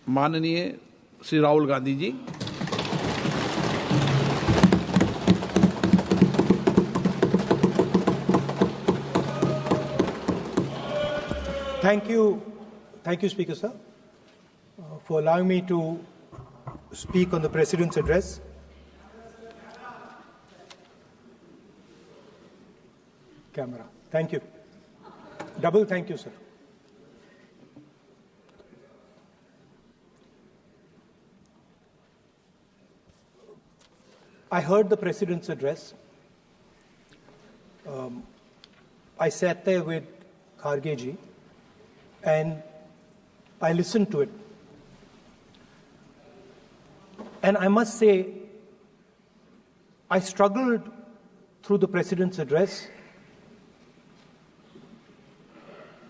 माननीय Shri Rahul Gandhi ji. Thank you, Speaker Sir, for allowing me to speak on the President's address. Camera. Thank you. Double thank you, sir. I heard the President's address. I sat there with Kharge ji and I listened to it. And I must say, I struggled through the President's address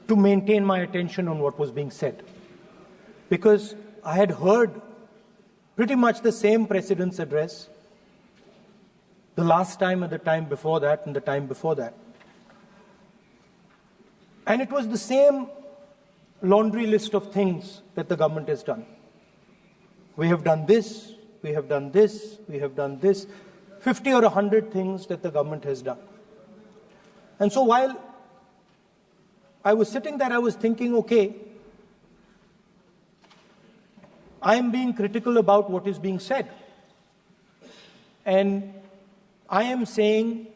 to maintain my attention on what was being said, because I had heard pretty much the same President's address the last time and the time before that and the time before that. And it was the same laundry list of things that the government has done. We have done this, we have done this, we have done this, 50 or 100 things that the government has done. And so while I was sitting there, I was thinking, okay, I am being critical about what is being said. And I am saying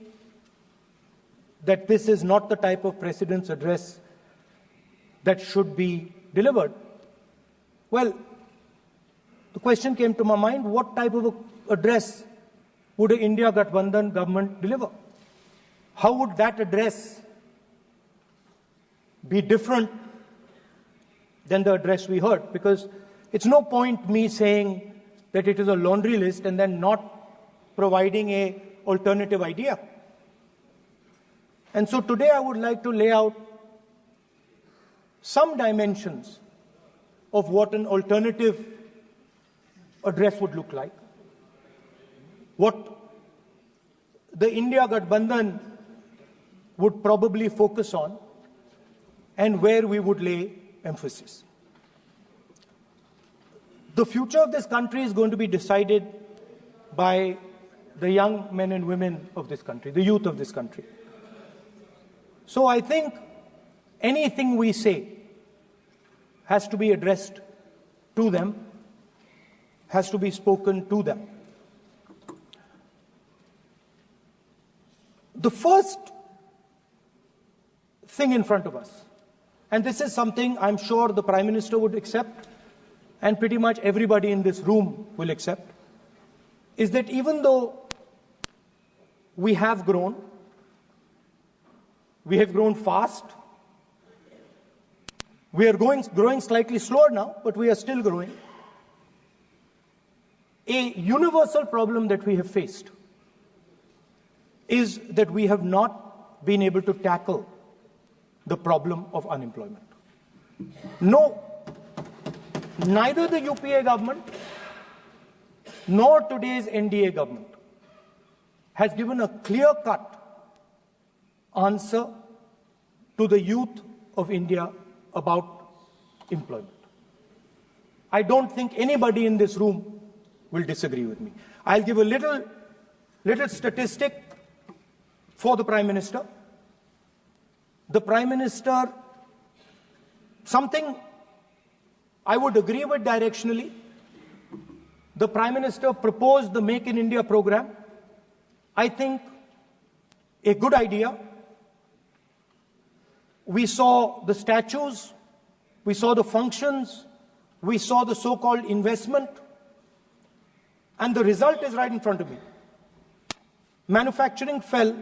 that this is not the type of President's address that should be delivered. Well, the question came to my mind, what type of address would an India Gathbandhan government deliver? How would that address be different than the address we heard? Because it's no point me saying that it is a laundry list and then not providing an alternative idea. And so today I would like to lay out some dimensions of what an alternative address would look like, what the India Gathbandhan would probably focus on, and where we would lay emphasis. The future of this country is going to be decided by the young men and women of this country, the youth of this country. So I think anything we say has to be addressed to them, has to be spoken to them. The first thing in front of us, and this is something I'm sure the Prime Minister would accept, and pretty much everybody in this room will accept, is that even though we have grown fast, we are growing slightly slower now, but we are still growing. A universal problem that we have faced is that we have not been able to tackle the problem of unemployment. No, neither the UPA government nor today's NDA government has given a clear-cut answer to the youth of India about employment. I don't think anybody in this room will disagree with me. I'll give a little statistic for the Prime Minister. The Prime Minister, something I would agree with directionally. The Prime Minister proposed the Make in India program. I think a good idea. We saw the statues, we saw the functions, we saw the so-called investment, and the result is right in front of me. Manufacturing fell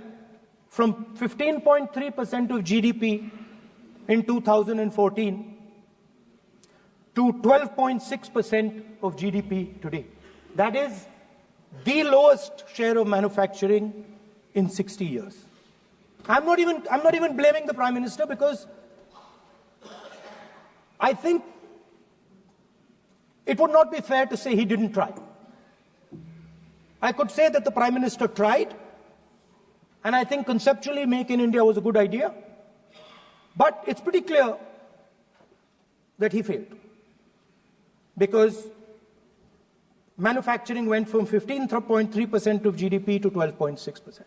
from 15.3% of GDP in 2014 to 12.6% of GDP today. That is the lowest share of manufacturing in 60 years. I'm not even blaming the Prime Minister, because I think it would not be fair to say he didn't try. I could say that the Prime Minister tried, and I think conceptually Make in India was a good idea, but it's pretty clear that he failed. because manufacturing went from 15.3% of GDP to 12.6%.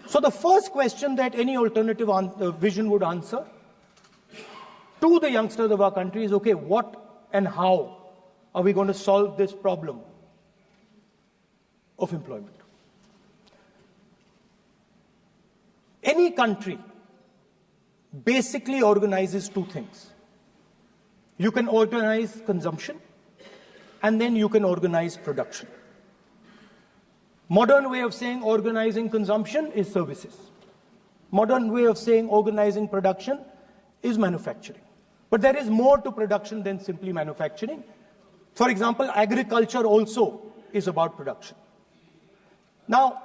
So the first question that any alternative vision would answer to the youngsters of our country is, okay, what and how are we going to solve this problem of employment? Any country basically organizes two things. You can organize consumption, and then you can organize production. Modern way of saying organizing consumption is services. Modern way of saying organizing production is manufacturing. But there is more to production than simply manufacturing. For example, agriculture also is about production. Now,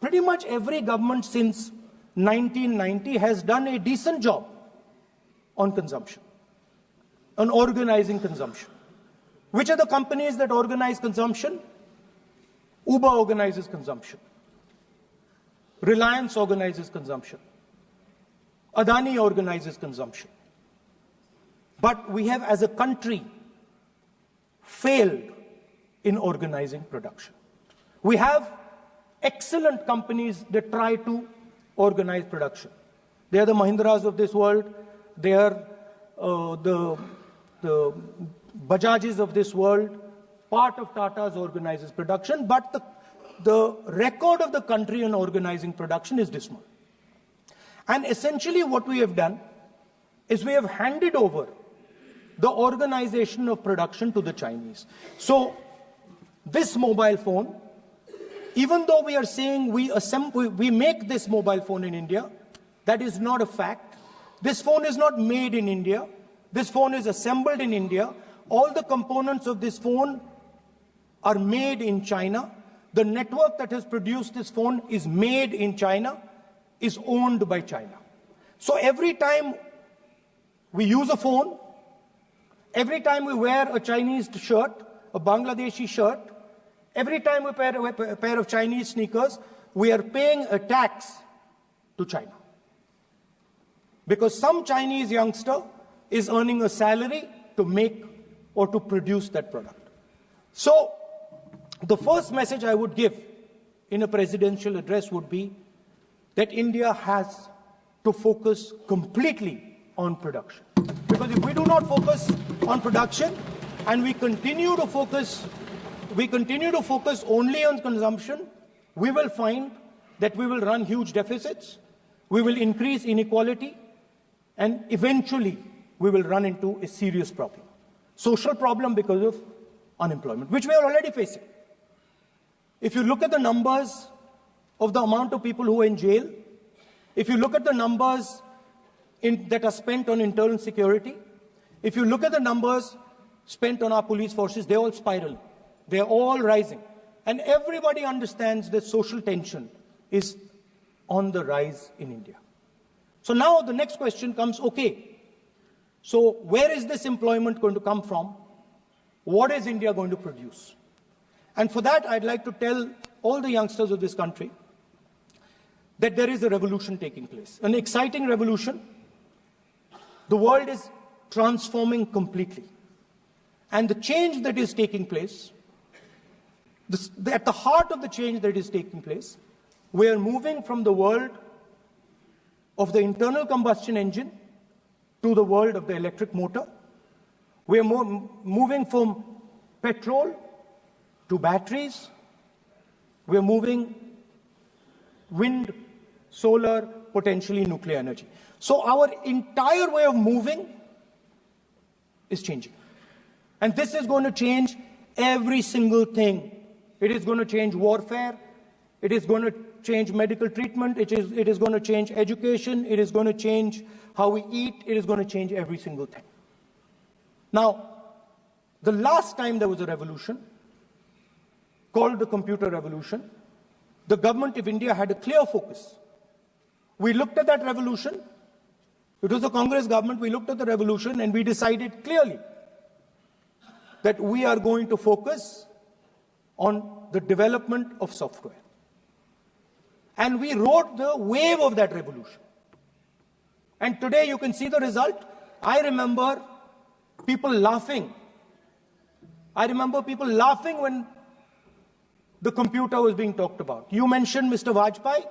pretty much every government since 1990 has done a decent job on consumption, on organizing consumption. Which are the companies that organize consumption? Uber organizes consumption. Reliance organizes consumption. Adani organizes consumption. But we have, as a country, failed in organizing production. We have excellent companies that try to organize production. They are the Mahindras of this world. They are the Bajajs of this world. Part of Tata's organizes production, but the record of the country in organizing production is dismal. And essentially what we have done is we have handed over the organization of production to the Chinese. So this mobile phone, even though we are saying we make this mobile phone in India, that is not a fact. This phone is not made in India. This phone is assembled in India. All the components of this phone are made in China. The network that has produced this phone is made in China, is owned by China. So every time we use a phone, every time we wear a Chinese shirt, a Bangladeshi shirt, every time we wear a pair of Chinese sneakers, we are paying a tax to China. Because some Chinese youngster is earning a salary to make or to produce that product. So the first message I would give in a presidential address would be that India has to focus completely on production. Because if we do not focus on production and we continue to focus only on consumption, we will find that we will run huge deficits, we will increase inequality, and eventually we will run into a serious problem. Social problem because of unemployment, which we are already facing. If you look at the numbers of the amount of people who are in jail, if you look at the numbers that are spent on internal security, if you look at the numbers spent on our police forces, they're all spiraling. They're all rising. And everybody understands that social tension is on the rise in India. So now the next question comes, okay, so where is this employment going to come from? What is India going to produce? And for that, I'd like to tell all the youngsters of this country that there is a revolution taking place, an exciting revolution. The world is transforming completely. And the change that is taking place, at the heart of the change that is taking place, we are moving from the world of the internal combustion engine to the world of the electric motor. We are moving from petrol to batteries. We are moving wind, solar, potentially nuclear energy. So our entire way of moving is changing. And this is going to change every single thing. It is going to change warfare. It is going to change medical treatment. It is going to change education. It is going to change how we eat. It is going to change every single thing. Now, the last time there was a revolution, called the computer revolution, the government of India had a clear focus. We looked at that revolution. It was the Congress government. We looked at the revolution and we decided clearly that we are going to focus on the development of software. And we rode the wave of that revolution. And today you can see the result. I remember people laughing I remember people laughing when the computer was being talked about. You mentioned Mr. Vajpayee.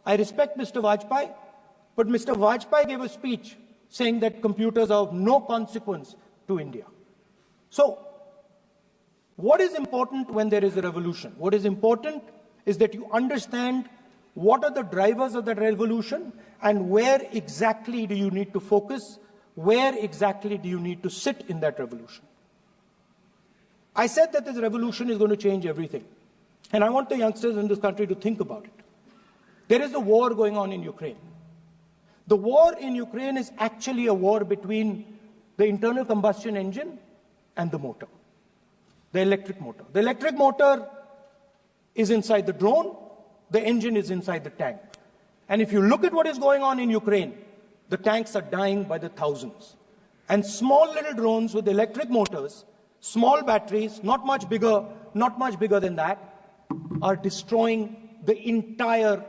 I respect Mr. Vajpayee, but Mr. Vajpayee gave a speech saying that computers are of no consequence to India. So, what is important when there is a revolution? What is important is that you understand what are the drivers of that revolution and where exactly do you need to focus, where exactly do you need to sit in that revolution. I said that this revolution is going to change everything. And I want the youngsters in this country to think about it. There is a war going on in Ukraine. The war in Ukraine is actually a war between the internal combustion engine and the motor, the electric motor. The electric motor is inside the drone, the engine is inside the tank. And if you look at what is going on in Ukraine, the tanks are dying by the thousands. And small little drones with electric motors, small batteries, not much bigger than that, are destroying the entire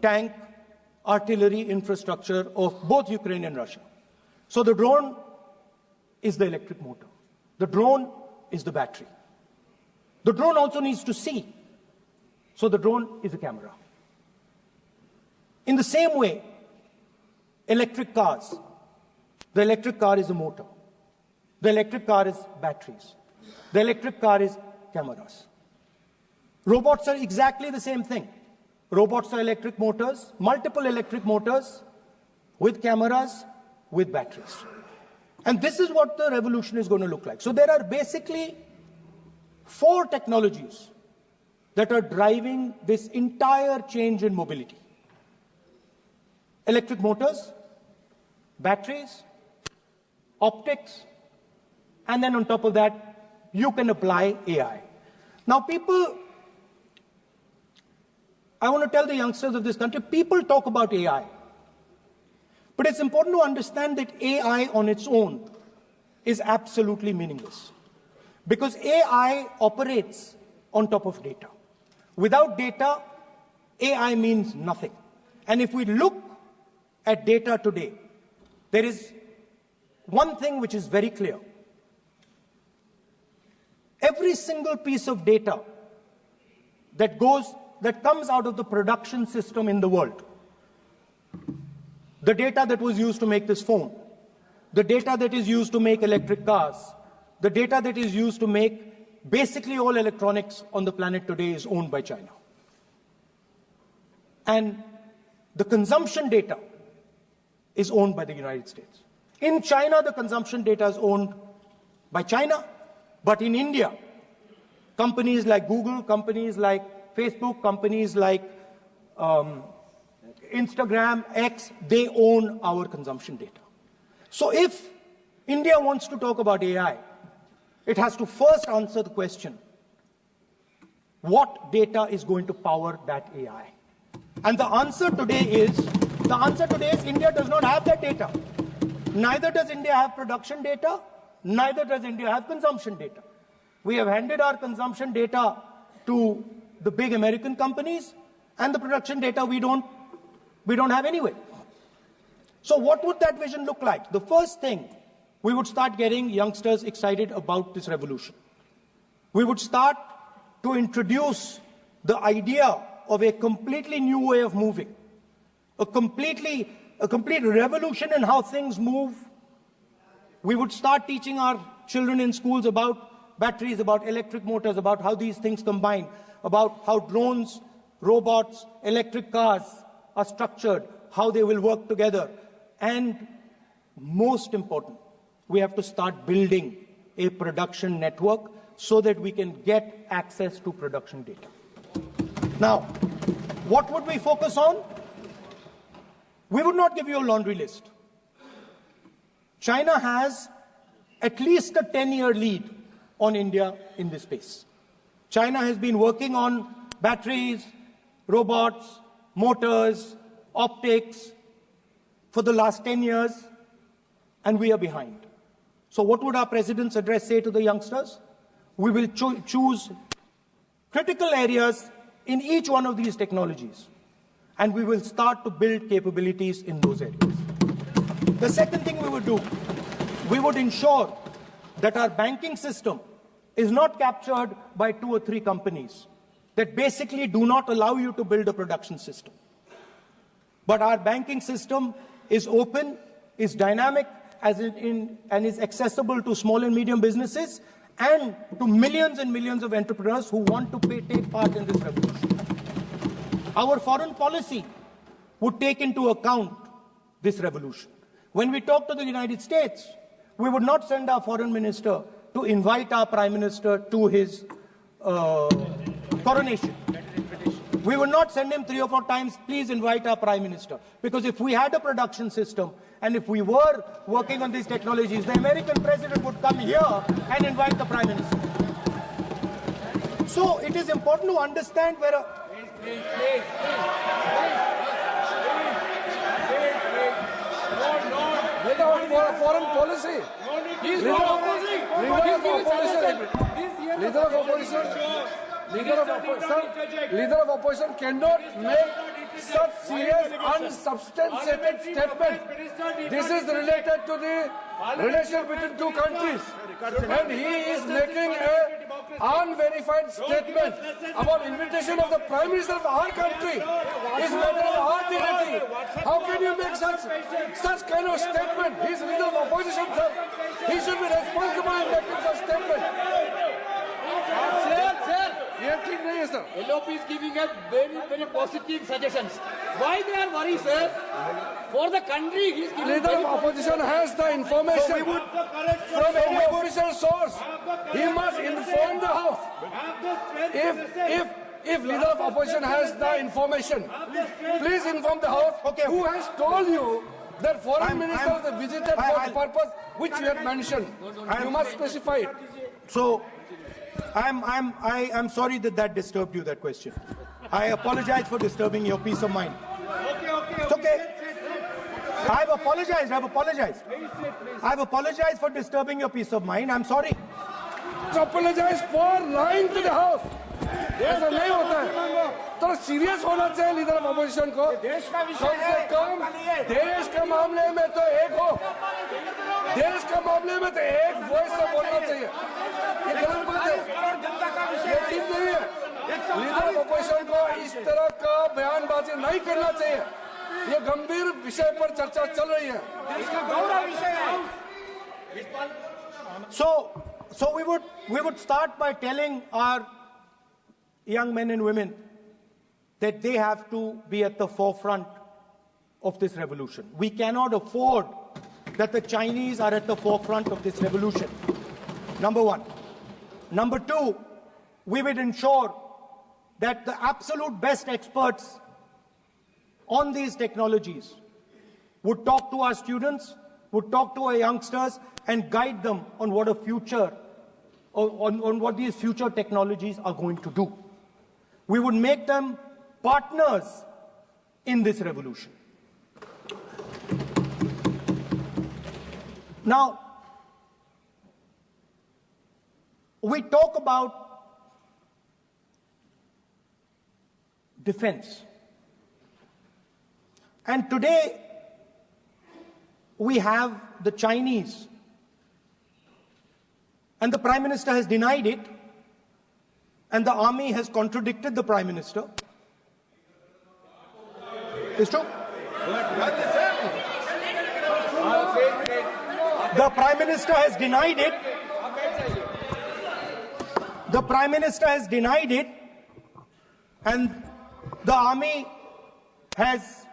tank artillery infrastructure of both Ukraine and Russia. So the drone is the electric motor. The drone is the battery. The drone also needs to see. So the drone is a camera. In the same way, electric cars. The electric car is a motor. The electric car is batteries. The electric car is cameras. Robots are exactly the same thing. Robots are electric motors, multiple electric motors with cameras, with batteries. And this is what the revolution is going to look like. So there are basically 4 technologies that are driving this entire change in mobility. Electric motors, batteries, optics, and then on top of that, you can apply AI. Now I want to tell the youngsters of this country, people talk about AI. But it's important to understand that AI on its own is absolutely meaningless. Because AI operates on top of data. Without data, AI means nothing. And if we look at data today, there is one thing which is very clear. Every single piece of data that comes out of the production system in the world, the data that was used to make this phone, the data that is used to make electric cars, the data that is used to make basically all electronics on the planet today is owned by China. And the consumption data is owned by the United States. In China, the consumption data is owned by China, but in India, companies like Google, companies like Facebook, companies like Instagram, X, they own our consumption data. So if India wants to talk about AI, it has to first answer the question, what data is going to power that AI? And the answer today is India does not have that data. Neither does India have production data, neither does India have consumption data. We have handed our consumption data to the big American companies, and the production data we don't have anyway. So what would that vision look like? The first thing, we would start getting youngsters excited about this revolution. We would start to introduce the idea of a completely new way of moving, a complete revolution in how things move. We would start teaching our children in schools about batteries, about electric motors, about how these things combine, about how drones, robots, electric cars are structured, how they will work together. And most important, we have to start building a production network so that we can get access to production data. Now, what would we focus on? We would not give you a laundry list. China has at least a 10-year lead on India in this space. China has been working on batteries, robots, motors, optics for the last 10 years, and we are behind. So what would our president's address say to the youngsters? We will choose critical areas in each one of these technologies, and we will start to build capabilities in those areas. The second thing we would do, we would ensure that our banking system is not captured by 2 or 3 companies that basically do not allow you to build a production system. But our banking system is open, is dynamic, and is accessible to small and medium businesses and to millions and millions of entrepreneurs who want to take part in this revolution. Our foreign policy would take into account this revolution. When we talk to the United States, we would not send our foreign minister to invite our prime minister to his coronation. We would not send him 3 or 4 times, please invite our prime minister. Because if we had a production system and if we were working on these technologies, the American president would come here and invite the prime minister. So it is important to understand where foreign policy. Leader of opposition cannot make such serious, unsubstantiated statement. This is related to the relation between 2 countries, and he is making an unverified statement about invitation of the Prime Minister of our country. Is matter of our dignity. How can you make such kind of statement? He is leader of opposition, sir. He should be responsible in making such statement. Sir, LOP is giving us very positive suggestions. Why they are worried, sir? For the country, he is giving. Leader of opposition has the information from any official source. He must inform the House. If leader of opposition has the information, please inform the House. Who has told you that foreign ministers visited for the purpose which you have mentioned? You must specify it. So, I'm sorry that disturbed you, that question. I apologize for disturbing your peace of mind. It's okay. I've apologized. I've apologized for disturbing your peace of mind. I'm sorry. Apologize for lying to the House. ऐसा नहीं होता है. तो serious होना चाहिए leader of opposition को. कम से कम देश के मामले में तो एक हो. देश के मामले में तो एक वॉइस से बोलना चाहिए. ये गलत बात है. ये ठीक नहीं है. लीडर ऑफ अपोजिशन को इस तरह का बयानबाजी नहीं करना चाहिए. ये गंभीर विषय पर चर्चा चल रही है. इसका गौरव विषय है. So we would start by telling our young men and women that they have to be at the forefront of this revolution. We cannot afford that the Chinese are at the forefront of this revolution. Number 1. Number 2, we would ensure that the absolute best experts on these technologies would talk to our students, would talk to our youngsters, and guide them on what a future, on what these future technologies are going to do. We would make them partners in this revolution. Now, we talk about defense. And today, we have the Chinese. And the Prime Minister has denied it. And the army has contradicted the Prime Minister. It's true. The Prime Minister has denied it. The Prime Minister has denied it. And the army has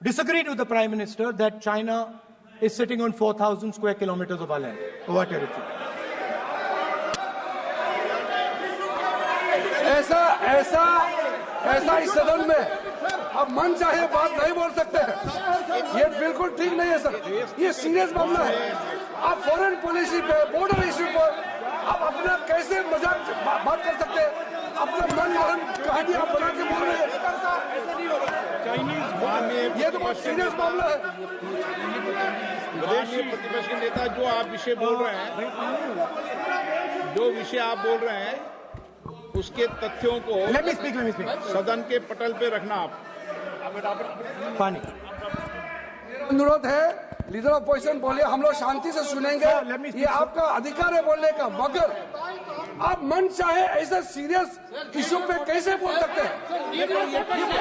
disagreed with the Prime Minister that China is sitting on 4,000 square kilometers of our land, of our territory. ऐसा इस सदन में अब मन चाहे बात नहीं बोल सकते हैं. ये बिल्कुल ठीक नहीं है सर. ये सीरियस मामला है. आप फॉरेन पॉलिसी पे, बॉर्डर इश्यू पर आप अपना कैसे मजाक बात कर सकते हैं? अपना मन मरण कहानी आप बना के बोल रहे हैं. ये तो बहुत सीरियस मामला है. विदेशी प्रतिपक्ष के नेता जो आप विषय बोल रहे हैं, जो विषय आप बोल रहे हैं, उसके तथ्यों को Let me speak. सदन के पटल पे रखना आप. Pani. अनुरोध है, लीडर ऑफ अपोजिशन बोलिए, हम लोग शांति से सुनेंगे। ये आपका अधिकार है बोलने का, मगर आप मन चाहे ऐसा सीरियस इशू पे कैसे बोल सकते हैं?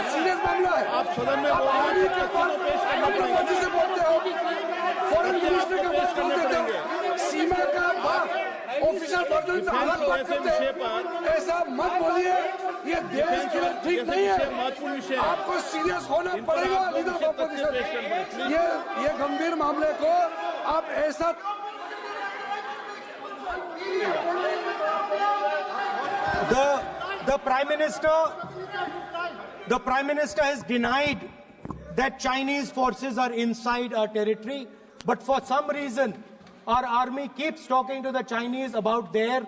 सीरियस मामला है। आप सदन में बोल रहे हैं, मर्जी से बोलते हो, फॉरेन मिनिस्टर का बात बोलते हो, सीमा का बात ऑफिशियल वर्जन से अलग बात करते हैं। ऐसा मत बोलिए, ये देश के लिए ठीक नहीं है। महत्वपूर्ण विषय आपको सीरियस होना पड़ेगा लीडर ऑफ अपोजिशन। ये गंभीर मामले को आप ऐसा The Prime Minister has denied that Chinese forces are inside our territory, but for some reason our army keeps talking to the Chinese about their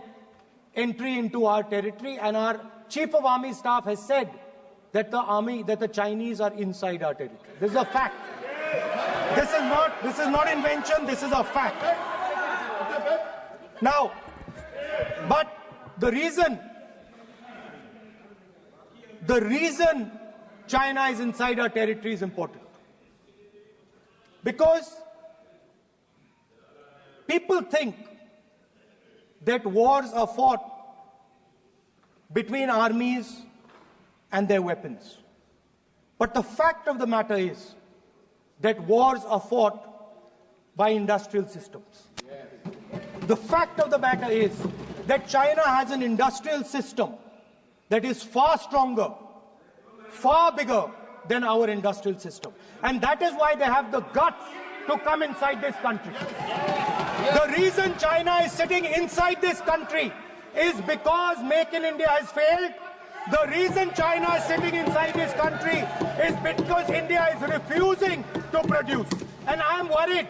entry into our territory, and our Chief of Army Staff has said that the Chinese are inside our territory. This is a fact. This is not invention, this is a fact. Now, but the reason China is inside our territory is important. Because people think that wars are fought between armies and their weapons. But the fact of the matter is that wars are fought by industrial systems. The fact of the matter is that China has an industrial system that is far stronger, far bigger than our industrial system. And that is why they have the guts to come inside this country. The reason China is sitting inside this country is because Make in India has failed. The reason China is sitting inside this country is because India is refusing to produce. And I am worried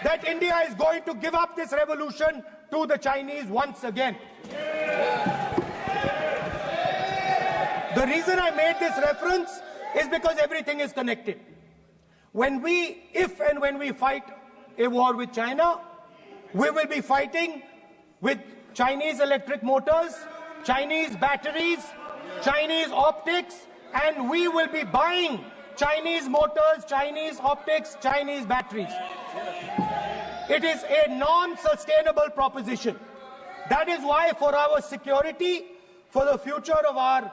that India is going to give up this revolution to the Chinese once again. The reason I made this reference is because everything is connected. If and when we fight a war with China, we will be fighting with Chinese electric motors, Chinese batteries, Chinese optics, and we will be buying Chinese motors, Chinese optics, Chinese batteries. It is a non-sustainable proposition. That is why, for our security, for the future of our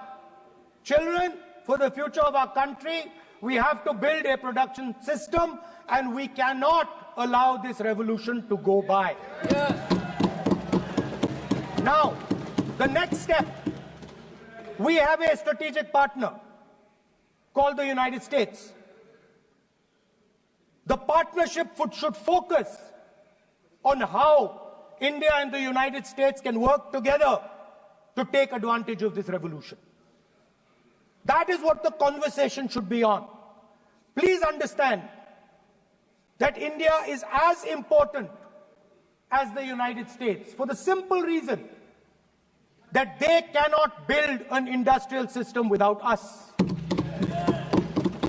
children, for the future of our country, we have to build a production system, and we cannot allow this revolution to go by. Now, the next step, we have a strategic partner called the United States. The partnership should focus on how India and the United States can work together to take advantage of this revolution. That is what the conversation should be on. Please understand that India is as important as the United States for the simple reason that they cannot build an industrial system without us.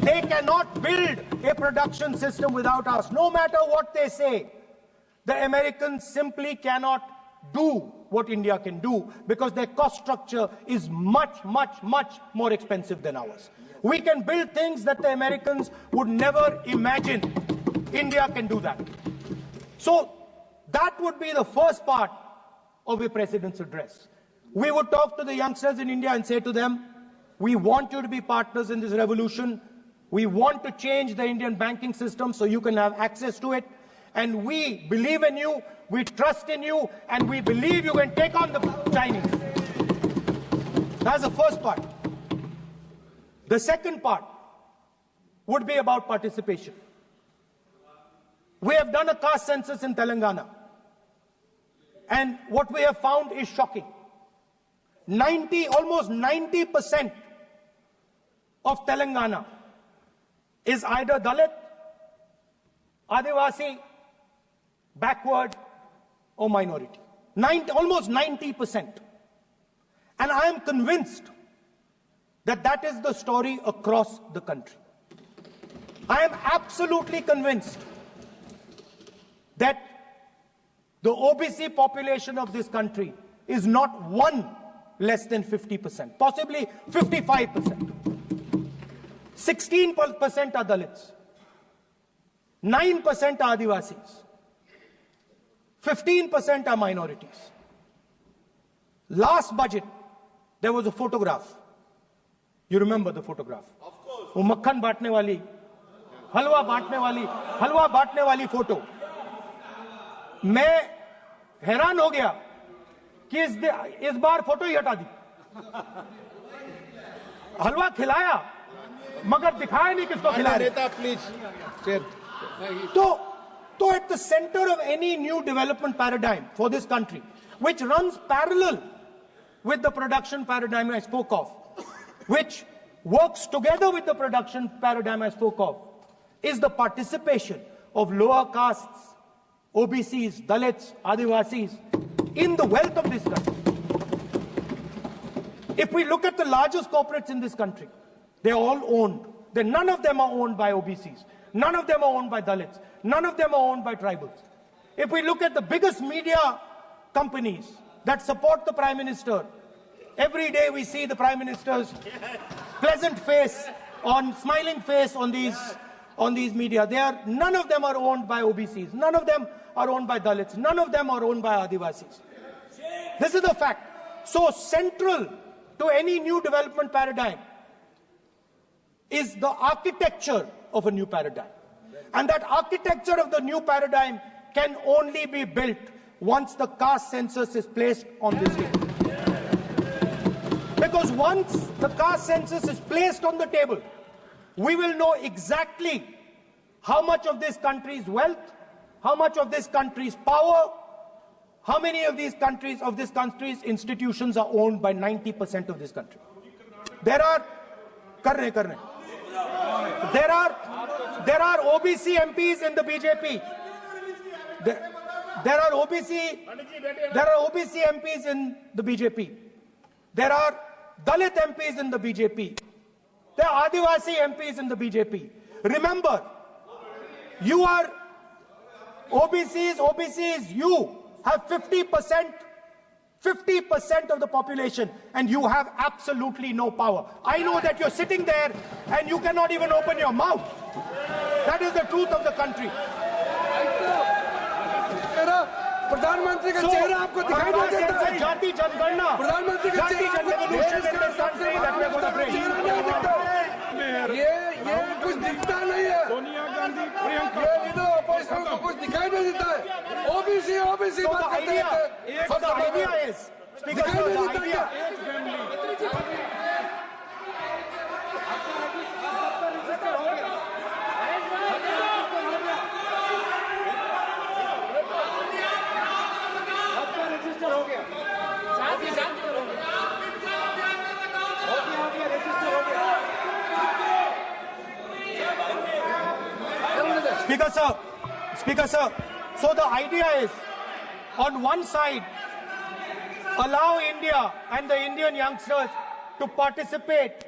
They cannot build a production system without us. No matter what they say, the Americans simply cannot do what India can do because their cost structure is much, much, much more expensive than ours. We can build things that the Americans would never imagine. India can do that. So that would be the first part of a president's address. We would talk to the youngsters in India and say to them, we want you to be partners in this revolution. We want to change the Indian banking system so you can have access to it. And we believe in you, we trust in you, and we believe you can take on the Chinese. That's the first part. The second part would be about participation. We have done a caste census in Telangana. And what we have found is shocking. Almost 90% of Telangana is either Dalit, Adivasi, backward, or minority. Almost 90%. And I am convinced that that is the story across the country. I am absolutely convinced that the OBC population of this country is not one less than 50%, possibly 55%. 16% are Dalits. 9% are Adivasis. 15% are minorities. Last budget, there was a photograph. You remember the photograph? Of course. वो मक्खन बांटने वाली, हलवा बांटने वाली photo. मैं हैरान हो गया कि इस बार फोटो ही हटा दी. हलवा खिलाया मगर दिखाया नहीं किसको खिला रहे. Please. So at the center of any new development paradigm for this country, which runs parallel with the production paradigm I spoke of, which works together with the production paradigm I spoke of, is the participation of lower castes, OBCs, Dalits, Adivasis in the wealth of this country. If we look at the largest corporates in this country, they're all owned. None of them are owned by OBCs. None of them are owned by Dalits. None of them are owned by tribals. If we look at the biggest media companies that support the Prime Minister, every day we see the Prime Minister's pleasant face, smiling face on these media. None of them are owned by OBCs. None of them are owned by Dalits. None of them are owned by Adivasis. This is the fact. So central to any new development paradigm is the architecture of a new paradigm. And that architecture of the new paradigm can only be built once the caste census is placed on this table. Because once the caste census is placed on the table, we will know exactly how much of this country's wealth, how much of this country's power, how many of this country's institutions are owned by 90% of this country. There are OBC MPs in the BJP. There are OBC MPs in the BJP. There are Dalit MPs in the BJP. There are Adivasi MPs in the BJP. Remember, you are OBCs, you have 50% of the population, and you have absolutely no power. I know that you're sitting there and you cannot even open your mouth. That is the truth of the country. प्रधानमंत्री का चेहरा आपको दिखाई नहीं देता है. जाति जनगणना, प्रधानमंत्री का चेहरा ये कुछ दिखता नहीं है. सोनिया गांधी, प्रियंका, ये लीडर ऑपोजिशन को कुछ दिखाई नहीं देता है. ओबीसी बात करते हैं. So the idea is, Speaker, so the idea. Speaker, sir. So the idea is, on one side, allow India and the Indian youngsters to participate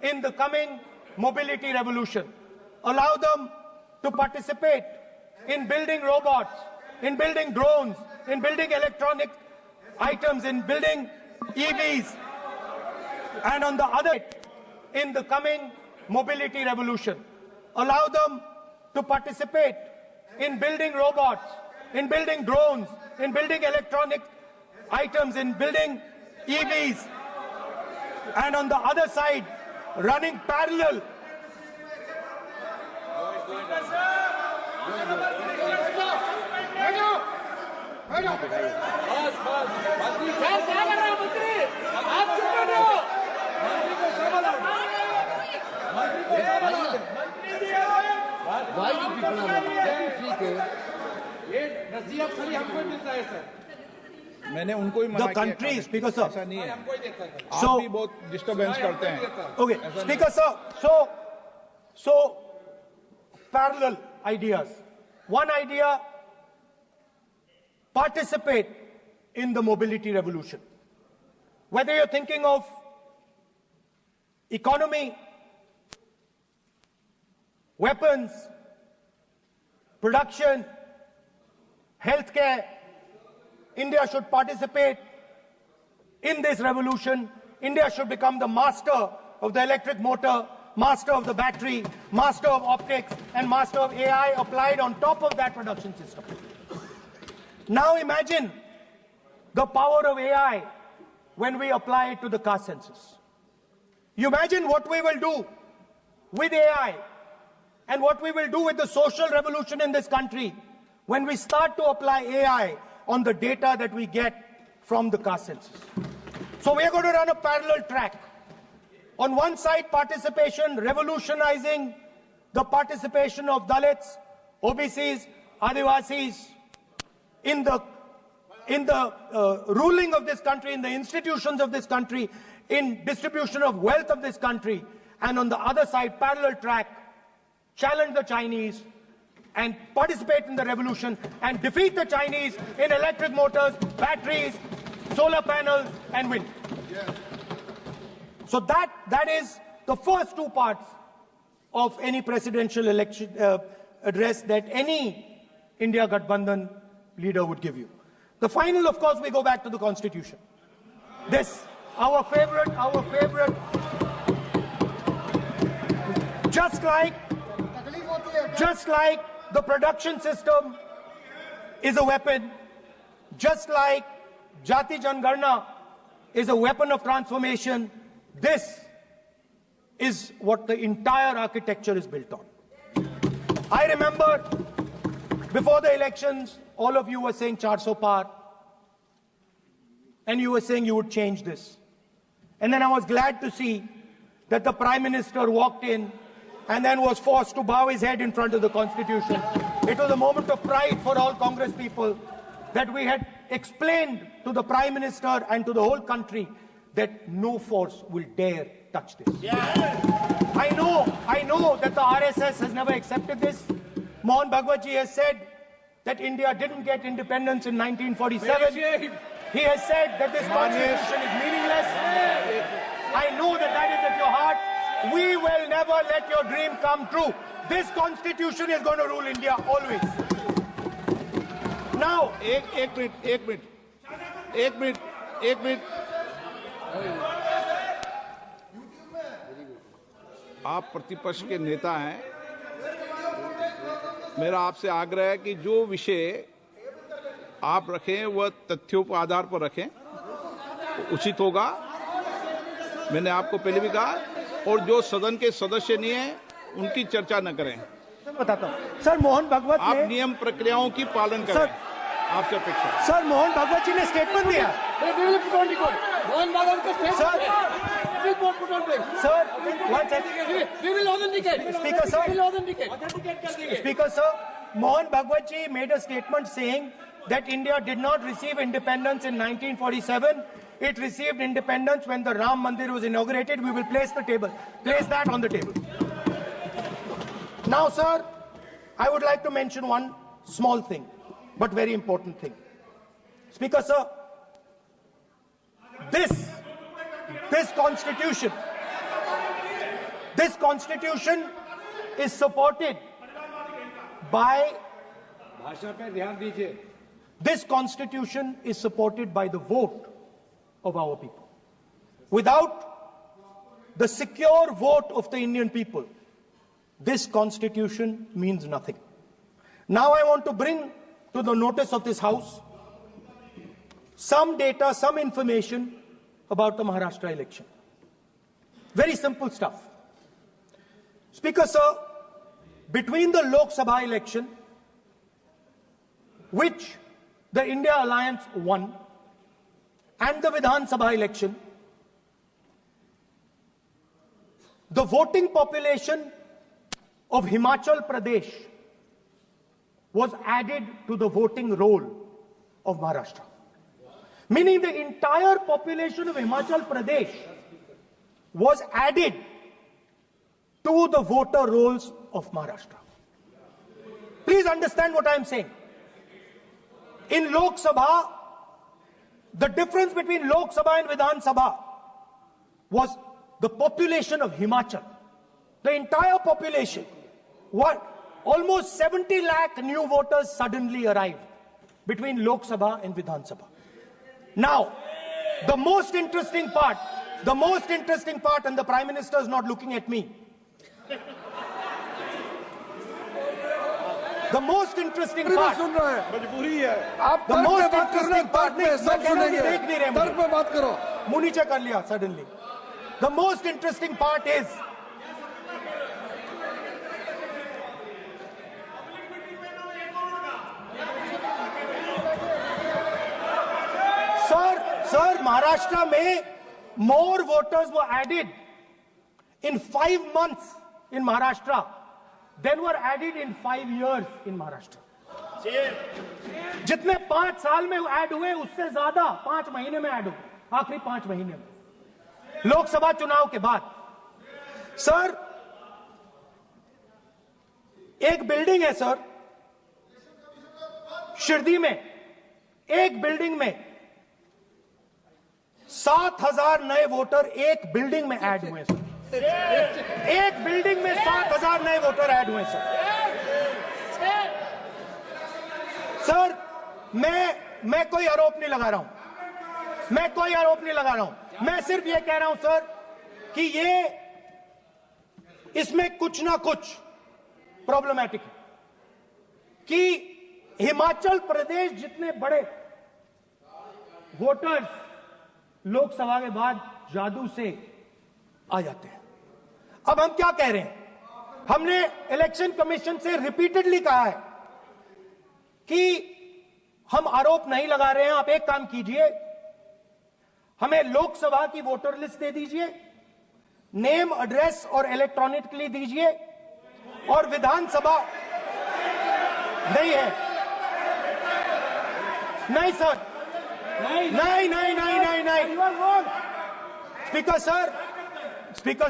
in the coming mobility revolution. Allow them to participate in building robots, in building drones, in building electronic items, in building EVs. And on the other, in the coming mobility revolution, allow them to participate in building robots, in building drones, in building electronic items, in building EVs, and on the other side, running parallel. मैंने उनको ही मना किया. The country, Speaker sir. ऐसा नहीं है. आप भी बहुत डिस्टर्बेंस करते हैं. Okay, Speaker sir. So parallel ideas. One idea: participate in the mobility revolution. Whether you're thinking of economy, weapons, production, healthcare, India should participate in this revolution. India should become the master of the electric motor, master of the battery, master of optics, and master of AI applied on top of that production system. Now imagine the power of AI when we apply it to the caste census. You imagine what we will do with AI and what we will do with the social revolution in this country when we start to apply AI on the data that we get from the caste census. So we are going to run a parallel track. On one side, participation, revolutionizing the participation of Dalits, OBCs, Adivasis in the ruling of this country, in the institutions of this country, in distribution of wealth of this country. And on the other side, parallel track, challenge the Chinese and participate in the revolution and defeat the Chinese in electric motors, batteries, solar panels, and wind. Yeah. So that is the first two parts of any presidential election address that any India Gathbandhan leader would give you. The final, of course, we go back to the Constitution. This, our favorite, just like the production system is a weapon, just like Jati Jangarna is a weapon of transformation, this is what the entire architecture is built on. I remember before the elections, all of you were saying 400 par, and you were saying you would change this. And then I was glad to see that the Prime Minister walked in and then was forced to bow his head in front of the Constitution. It was a moment of pride for all Congress people that we had explained to the Prime Minister and to the whole country that no force will dare touch this. Yeah. I know that the RSS has never accepted this. Mohan Bhagwatji has said that India didn't get independence in 1947. He has said that this constitution is meaningless. I know that is at your heart. We will never let your dream come true. This constitution is going to rule India always. Now, एक minute आप प्रतिपक्ष के नेता हैं, मेरा आपसे आग्रह है कि जो विषय आप रखें वह तथ्यों पर आधार पर रखें, उचित होगा। मैंने आपको पहले भी कहा, और जो सदन के सदस्य नहीं हैं उनकी चर्चा न करें। बताता हूं सर, मोहन भागवत आप नियम प्रक्रियाओं की पालन करें, आपसे अपेक्षा। सर, मोहन भागवत जी ने स्टेटमेंट दिया। मोहन भागवत का statement Speaker sir, Mohan Bhagwat ji made a statement saying that India did not receive independence in 1947. It received independence when the Ram Mandir was inaugurated. We will place that on the table. Now, sir, I would like to mention one small thing, but very important thing. Speaker sir, this constitution is supported by this constitution is supported by the vote of our people. Without the secure vote of the Indian people, this constitution means nothing. Now I want to bring to the notice of this House some data, some information about the Maharashtra election. Very simple stuff. Speaker sir, between the Lok Sabha election, which the India Alliance won, and the Vidhan Sabha election, the voting population of Himachal Pradesh was added to the voting roll of Maharashtra. Meaning the entire population of Himachal Pradesh was added to the voter rolls of Maharashtra. Please understand what I am saying. In Lok Sabha, the difference between Lok Sabha and Vidhan Sabha was the population of Himachal. The entire population. Almost 70 lakh new voters suddenly arrived between Lok Sabha and Vidhan Sabha. Now, the most interesting part, and the Prime Minister is not looking at me, The most interesting मैं part. सुन रहा है, मजबूरी है। आप The तर्क most पे बात कर रहे interesting हैं, part तर्क पे नहीं, सब मैं कह रहा हूं कि सुनेंगे, देख नहीं रहे मुझे। तर्क पे बात करो। मुंह नीचे कर लिया suddenly. The most interesting part is Sir, Maharashtra में more voters were added in 5 months in Maharashtra than were added in 5 years in Maharashtra. जितने 5 साल में ऐड हुए उससे ज्यादा 5 महीने में ऐड हुए, आखिरी 5 महीने में लोकसभा चुनाव के बाद। सर, एक बिल्डिंग है सर शिरडी में, एक बिल्डिंग में 7,000 नए वोटर एक बिल्डिंग में ऐड हुए सर। एक बिल्डिंग में 7,000 नए वोटर ऐड हुए सर। मैं कोई आरोप नहीं लगा रहा हूं, मैं कोई आरोप नहीं लगा रहा हूं, मैं सिर्फ ये कह रहा हूं सर कि ये इसमें कुछ ना कुछ प्रॉब्लमैटिक है कि हिमाचल प्रदेश जितने बड़े वोटर्स लोकसभा के बाद जादू से आ जाते हैं। अब हम क्या कह रहे हैं, हमने इलेक्शन कमीशन से रिपीटेडली कहा है कि हम आरोप नहीं लगा रहे हैं, आप एक काम कीजिए, हमें लोकसभा की वोटर लिस्ट दे दीजिए, नेम एड्रेस और इलेक्ट्रॉनिकली दीजिए, और विधानसभा नहीं है। नहीं सर, नहीं नहीं नहीं नहीं नहीं नहीं स्पीकर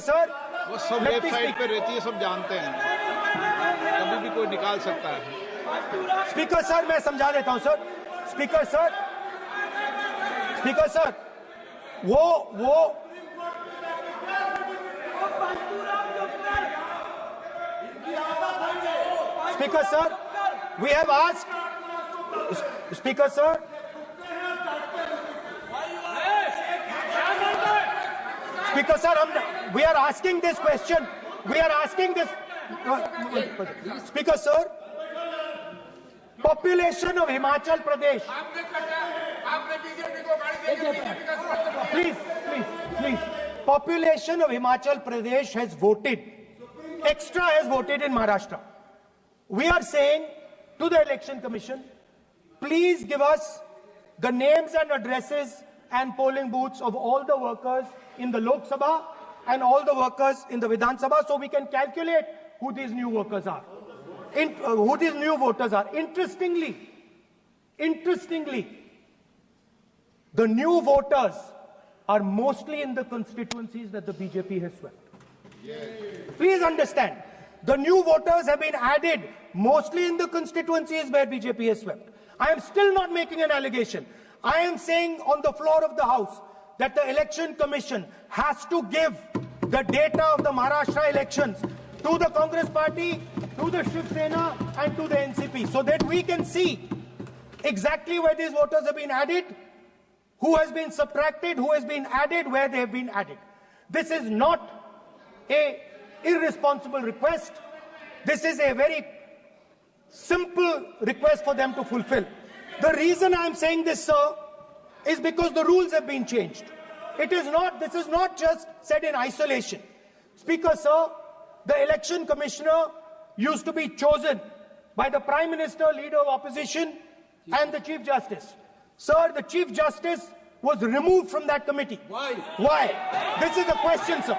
सर वो सब वेबसाइट पे रहती है, सब जानते हैं, कभी भी कोई निकाल सकता है। स्पीकर सर, मैं समझा देता हूं सर। स्पीकर सर, वो speaker sir, we have asked, speaker sir, Speaker sir, we are asking this question. We are asking this. Speaker sir, population of Himachal Pradesh. Please. Population of Himachal Pradesh has voted. Extra has voted in Maharashtra. We are saying to the Election Commission, please give us the names and addresses and polling booths of all the workers in the Lok Sabha and all the workers in the Vidhan Sabha, so we can calculate who these new workers are, who these new voters are. Interestingly, the new voters are mostly in the constituencies that the BJP has swept. Please understand, the new voters have been added mostly in the constituencies where BJP has swept. I am still not making an allegation. I am saying on the floor of the House that the Election Commission has to give the data of the Maharashtra elections to the Congress Party, to the Shiv Sena and to the NCP, so that we can see exactly where these voters have been added, who has been subtracted, who has been added, where they have been added. This is not an irresponsible request. This is a very simple request for them to fulfill. The reason I am saying this, sir, is because the rules have been changed. This is not just said in isolation. Speaker, sir, the election commissioner used to be chosen by the Prime Minister, Leader of Opposition, and the Chief Justice. Sir, the Chief Justice was removed from that committee. Why? Why? This is a question, sir.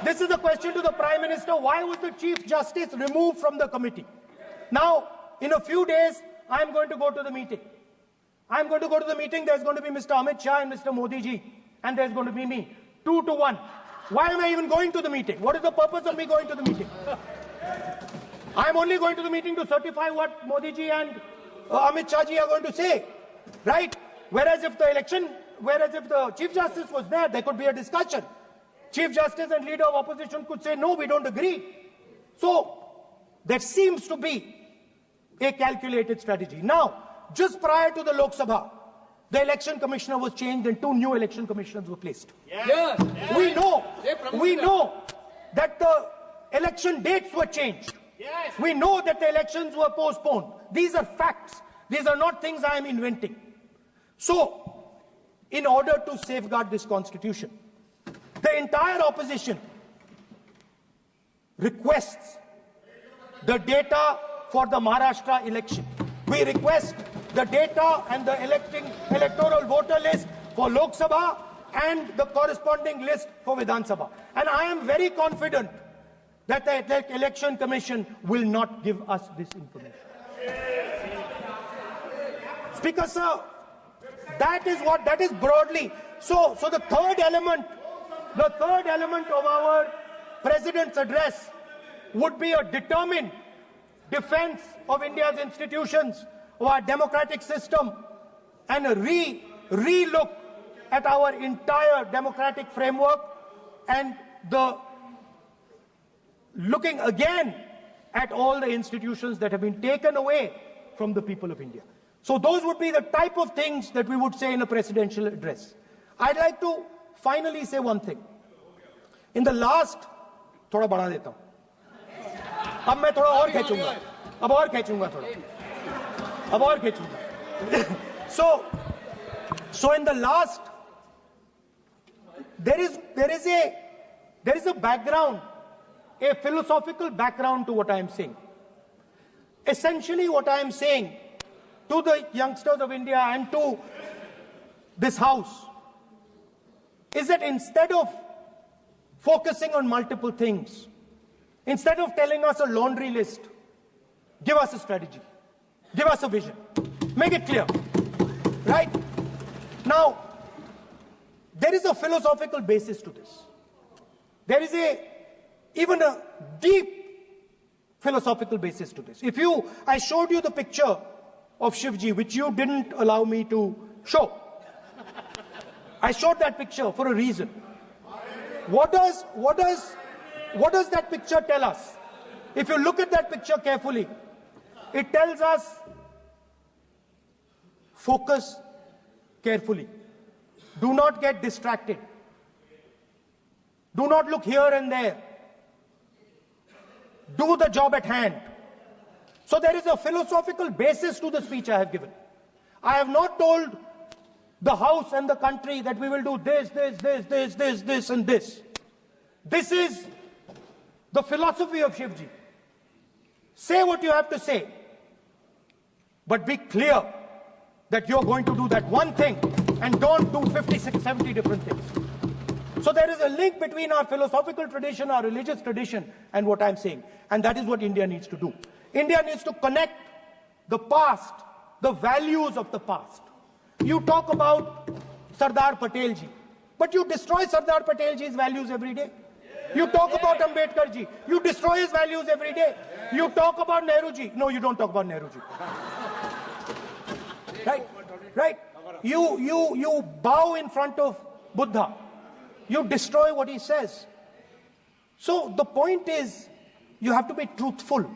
This is a question to the Prime Minister. Why was the Chief Justice removed from the committee? Now, in a few days, I am going to go to the meeting. I am going to go to the meeting. There's going to be Mr. Amit Shah and Mr. Modi ji. And there's going to be me. 2 to 1. Why am I even going to the meeting? What is the purpose of me going to the meeting? I am only going to the meeting to certify what Modi ji and Amit Shah ji are going to say. Right? Whereas if the Chief Justice was there could be a discussion. Chief Justice and Leader of Opposition could say, no, we don't agree. So, there seems to be a calculated strategy. Now, just prior to the Lok Sabha, the election commissioner was changed and 2 new election commissioners were placed. Yes. We know that election dates were changed. Yes. We know that the elections were postponed. These are facts. These are not things I am inventing. So, in order to safeguard this constitution, the entire opposition requests the data for the Maharashtra election. We request the data and the electoral voter list for Lok Sabha and the corresponding list for Vidhan Sabha. And I am very confident that the Election Commission will not give us this information. Speaker sir, that is broadly. So the third element of our President's address would be a determined defense of India's institutions, of our democratic system, and a re-look at our entire democratic framework, and the looking again at all the institutions that have been taken away from the people of India. So those would be the type of things that we would say in a presidential address. I'd like to finally say one thing. In the last, थोड़ा बढ़ा देता हूँ. अब मैं थोड़ा और खींचूंगा. अब और खींचूंगा थोड़ा. अब और खींचूंगा. So in the last, there is a background, a philosophical background to what I am saying. Essentially, what I am saying to the youngsters of India and to this house is that instead of focusing on multiple things, instead of telling us a laundry list, give us a strategy, give us a vision, make it clear, right? Now, there is a philosophical basis to this. There is even a deep philosophical basis to this. I showed you the picture of Shivji, which you didn't allow me to show. I showed that picture for a reason. What does that picture tell us? If you look at that picture carefully, it tells us focus carefully. Do not get distracted. Do not look here and there. Do the job at hand. So there is a philosophical basis to the speech I have given. I have not told the House and the country that we will do this, and this. This is the philosophy of Shivji. Say what you have to say, but be clear that you're going to do that one thing and don't do 56, 70 different things. So there is a link between our philosophical tradition, our religious tradition, and what I'm saying. And that is what India needs to do. India needs to connect the past, the values of the past. You talk about Sardar Patel ji, but you destroy Sardar Patel ji's values every day. You talk about Ambedkar ji, you destroy his values every day. You talk about Nehru ji. No, you don't talk about Nehru ji. Right? You bow in front of Buddha. You destroy what he says. So the point is, you have to be truthful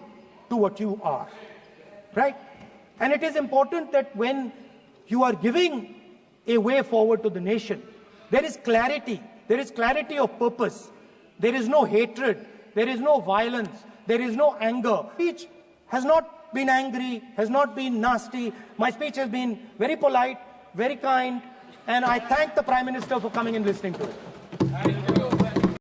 to what you are, right? And it is important that when you are giving a way forward to the nation, there is clarity of purpose. There is no hatred, there is no violence, there is no anger. Speech has not been angry, has not been nasty. My speech has been very polite, very kind, and I thank the Prime Minister for coming and listening to it.